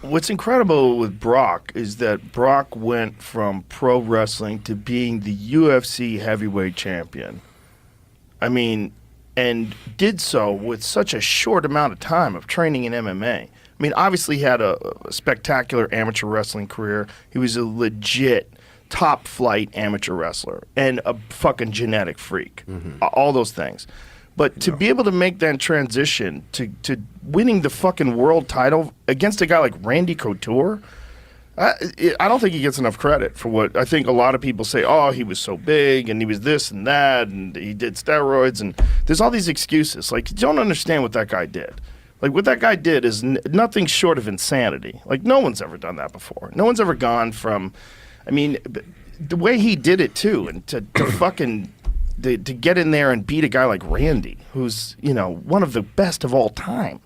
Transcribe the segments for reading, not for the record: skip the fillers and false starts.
what's incredible with Brock is that Brock went from pro wrestling to being the UFC heavyweight champion. I mean, and did so with such a short amount of time of training in MMA. I mean, obviously he had a spectacular amateur wrestling career. He was a legit top flight amateur wrestler and a fucking genetic freak. All those things. But to be able to make that transition to winning the fucking world title against a guy like Randy Couture, I don't think he gets enough credit for what I think a lot of people say. Oh, he was so big and he was this and that and he did steroids and there's all these excuses. Like, you don't understand what that guy did. Like, what that guy did is nothing short of insanity. Like, no one's ever done that before. No one's ever gone from, I mean, the way he did it too, and to fucking to get in there and beat a guy like Randy, who's, you know, one of the best of all time.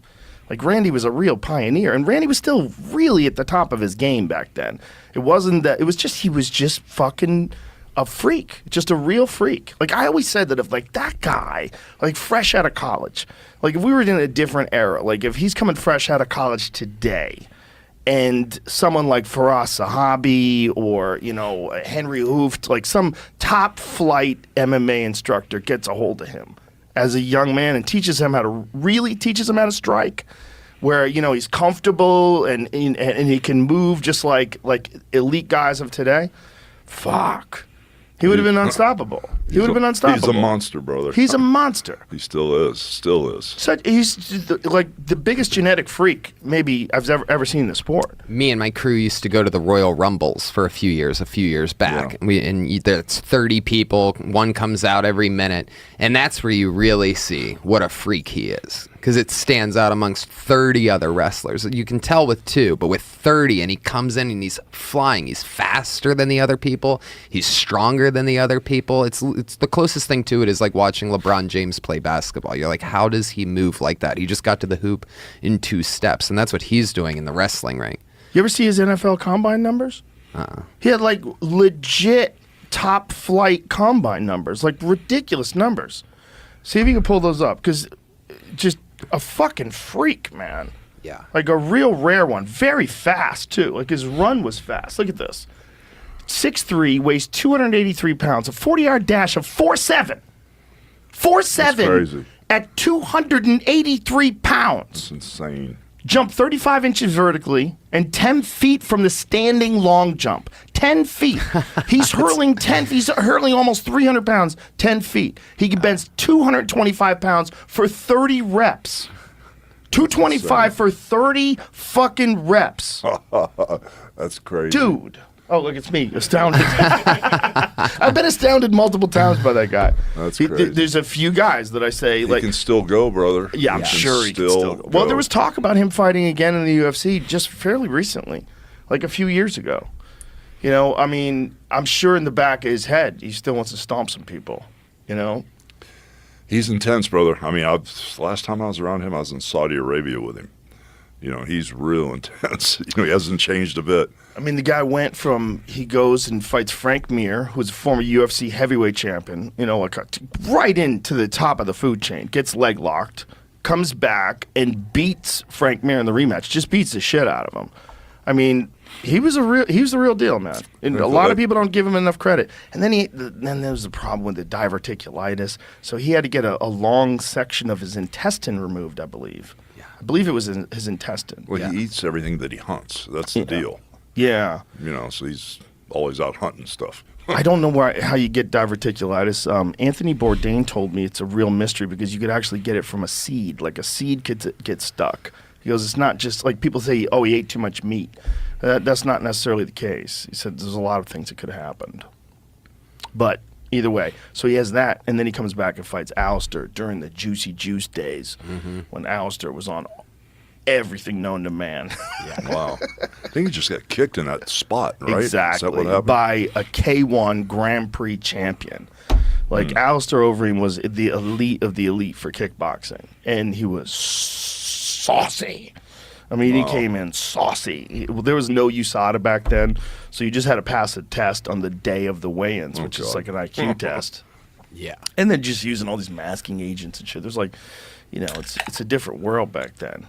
Like, Randy was a real pioneer, and Randy was still really at the top of his game back then. It wasn't that, it was just, he was just fucking a freak, just a real freak. Like, I always said that if, like, that guy, like, fresh out of college, like, if we were in a different era, like, if he's coming fresh out of college today, and someone like Faraz Sahabi or, you know, Henry Hooft, like some top flight MMA instructor gets a hold of him as a young man and teaches him how to strike, where, you know, he's comfortable and he can move just like elite guys of today. Fuck. He would have been unstoppable. He would have been unstoppable. He's a monster, brother. He's a monster. He still is. Still is. So he's like the biggest genetic freak maybe I've ever seen in the sport. Me and my crew used to go to the Royal Rumbles for a few years back. Yeah. That's 30 people. One comes out every minute. And that's where you really see what a freak he is. Because it stands out amongst 30 other wrestlers. You can tell with 2, but with 30, and he comes in and he's flying. He's faster than the other people. He's stronger than the other people. It's the closest thing to it is like watching LeBron James play basketball. You're like, how does he move like that? He just got to the hoop in 2 steps, and that's what he's doing in the wrestling ring. You ever see his NFL combine numbers? He had like legit top flight combine numbers, like ridiculous numbers. See if you can pull those up, because just a fucking freak, man. Yeah. Like a real rare one. Very fast, too. Like, his run was fast. Look at this. 6'3", weighs 283 pounds, a 40-yard dash of 4'7". 4'7" at 283 pounds. That's insane. Jump 35 inches vertically and 10 feet from the standing long jump. 10 feet. He's hurling he's hurling almost 300 pounds, 10 feet. He can bench 225 pounds for 30 reps. 225 for 30 fucking reps. That's crazy. Dude. Oh, look, it's me, astounded. I've been astounded multiple times by that guy. That's crazy. There's a few guys that I say, he like, can still go, brother. Yeah, I'm sure he can still go. Well, there was talk about him fighting again in the UFC just fairly recently, like a few years ago. You know, I mean, I'm sure in the back of his head, he still wants to stomp some people, you know? He's intense, brother. I mean, last time I was around him, I was in Saudi Arabia with him. You know, he's real intense. You know, he hasn't changed a bit. I mean, the guy went from, he goes and fights Frank Mir, who's a former UFC heavyweight champion, you know, like right into the top of the food chain, gets leg locked, comes back and beats Frank Mir in the rematch, just beats the shit out of him. I mean, he was the real deal, man. And a lot of people don't give him enough credit. And then there was the problem with the diverticulitis, so he had to get a long section of his intestine removed, I believe. I believe it was in his intestine. Well, he eats everything that he hunts. That's the deal. Yeah. You know, so he's always out hunting stuff. I don't know how you get diverticulitis. Anthony Bourdain told me it's a real mystery because you could actually get it from a seed. Like a seed could get stuck. He goes, it's not just like people say, oh, he ate too much meat. That's not necessarily the case. He said there's a lot of things that could have happened. But either way, so he has that, and then he comes back and fights Alistair during the Juicy Juice days when Alistair was on everything known to man. Yeah. Wow. I think he just got kicked in that spot, right? Exactly. Is that what happened? By a K1 Grand Prix champion. Like, Alistair Overeem was the elite of the elite for kickboxing, and he was saucy. I mean, he came in saucy. There was no USADA back then, so you just had to pass a test on the day of the weigh-ins, which is like an IQ test. Yeah. And then just using all these masking agents and shit. There's like, you know, it's a different world back then.